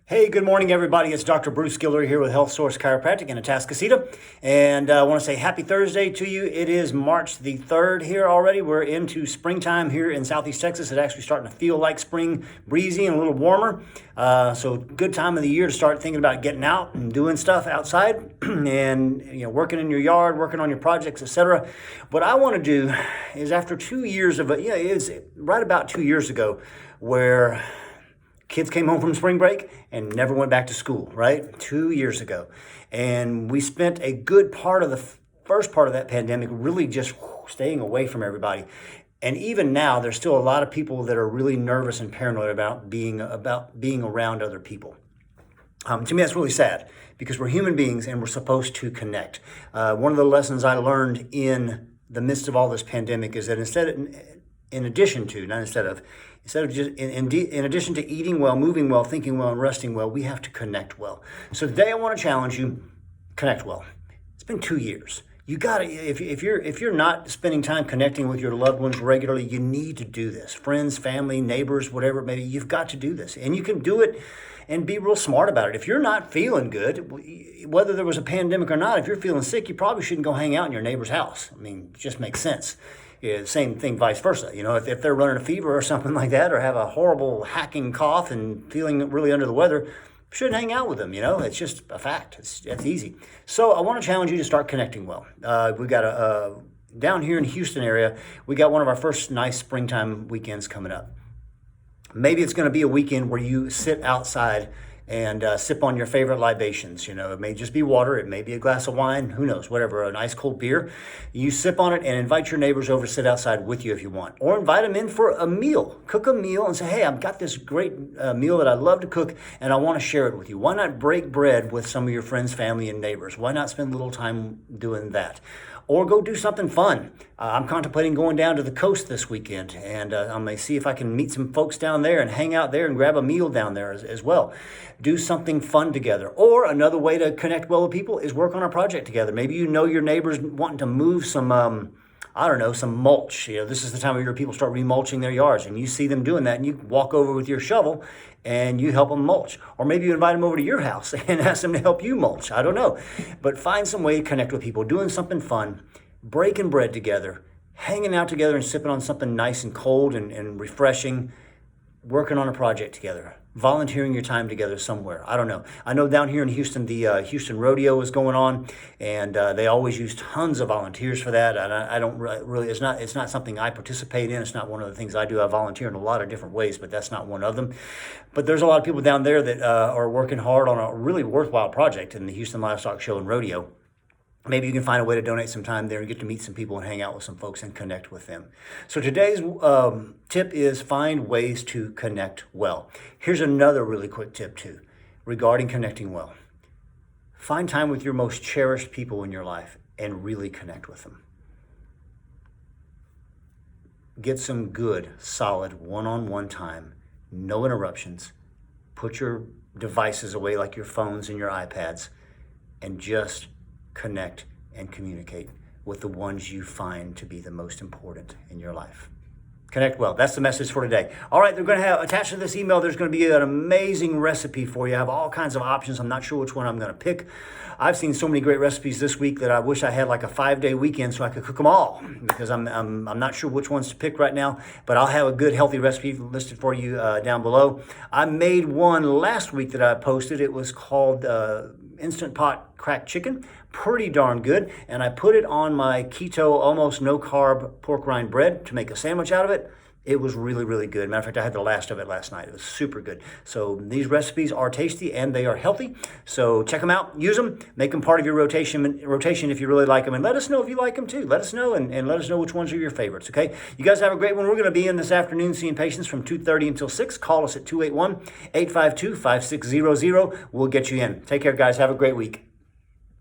Hey, good morning, everybody. It's Dr. Bruce Giller here with Health Source Chiropractic in Atascocita. And I want to say happy Thursday to you. It is March the 3rd here already. We're into springtime here in Southeast Texas. It's actually starting to feel like spring, breezy and a little warmer. So good time of the year to start thinking about getting out and doing stuff outside and working in your yard, working on your projects, etc. What I want to do is after 2 years of it's right about 2 years ago where kids came home from spring break and never went back to school, right? 2 years ago. And we spent a good part of the first part of that pandemic really just staying away from everybody. And even now, there's still a lot of people that are really nervous and paranoid about being around other people. To me, that's really sad because we're human beings and we're supposed to connect. One of the lessons I learned in the midst of all this pandemic is that in addition to eating well, moving well, thinking well, and resting well, we have to connect well. So today I want to challenge you, connect well. It's been 2 years. You gotta, if you're not spending time connecting with your loved ones regularly, you need to do this. Friends, family, neighbors, whatever it may be, you've got to do this. And you can do it and be real smart about it. If you're not feeling good, whether there was a pandemic or not, if you're feeling sick, you probably shouldn't go hang out in your neighbor's house. I mean, it just makes sense. Yeah, same thing, vice versa. If they're running a fever or something like that, or have a horrible hacking cough and feeling really under the weather, shouldn't hang out with them. It's just a fact. It's easy. So I want to challenge you to start connecting well. We got down here in Houston area, we got one of our first nice springtime weekends coming up. Maybe it's going to be a weekend where you sit outside and sip on your favorite libations. It may just be water. It may be a glass of wine. Who knows? Whatever, an ice cold beer. You sip on it and invite your neighbors over to sit outside with you if you want. Or invite them in for a meal. Cook a meal and say, hey, I've got this great meal that I love to cook and I want to share it with you. Why not break bread with some of your friends, family, and neighbors? Why not spend a little time doing that? Or go do something fun. I'm contemplating going down to the coast this weekend, and I'm going to see if I can meet some folks down there and hang out there and grab a meal down there as well. Do something fun together. Or another way to connect well with people is work on a project together. Maybe your neighbors wanting to move some some mulch. This is the time of year people start remulching their yards, and you see them doing that, and you walk over with your shovel and you help them mulch. Or maybe you invite them over to your house and ask them to help you mulch. I don't know. But find some way to connect with people, doing something fun, breaking bread together, hanging out together and sipping on something nice and cold and refreshing, working on a project together, volunteering your time together somewhere. I don't know. I know down here in Houston, the Houston Rodeo is going on, and they always use tons of volunteers for that. And I don't really, it's not something I participate in. It's not one of the things I do. I volunteer in a lot of different ways, but that's not one of them. But there's a lot of people down there that are working hard on a really worthwhile project in the Houston Livestock Show and Rodeo. Maybe you can find a way to donate some time there and get to meet some people and hang out with some folks and connect with them. So today's tip is find ways to connect well. Here's another really quick tip too, regarding connecting well. Find time with your most cherished people in your life and really connect with them. Get some good, solid one-on-one time, no interruptions. Put your devices away like your phones and your iPads and just connect and communicate with the ones you find to be the most important in your life. Connect well. That's the message for today. All right, they're going to have attached to this email, there's going to be an amazing recipe for you. I have all kinds of options. I'm not sure which one I'm going to pick. I've seen so many great recipes this week that I wish I had like a 5-day weekend so I could cook them all, because I'm not sure which ones to pick right now, but I'll have a good healthy recipe listed for you down below. I made one last week that I posted. It was called Instant Pot Cracked Chicken. Pretty darn good. And I put it on my keto, almost no carb pork rind bread to make a sandwich out of it. It was really, really good. Matter of fact, I had the last of it last night. It was super good. So these recipes are tasty and they are healthy. So check them out, use them, make them part of your rotation if you really like them. And let us know if you like them too. Let us know and let us know which ones are your favorites, okay? You guys have a great one. We're going to be in this afternoon seeing patients from 2:30 until 6. Call us at 281-852-5600. We'll get you in. Take care, guys. Have a great week.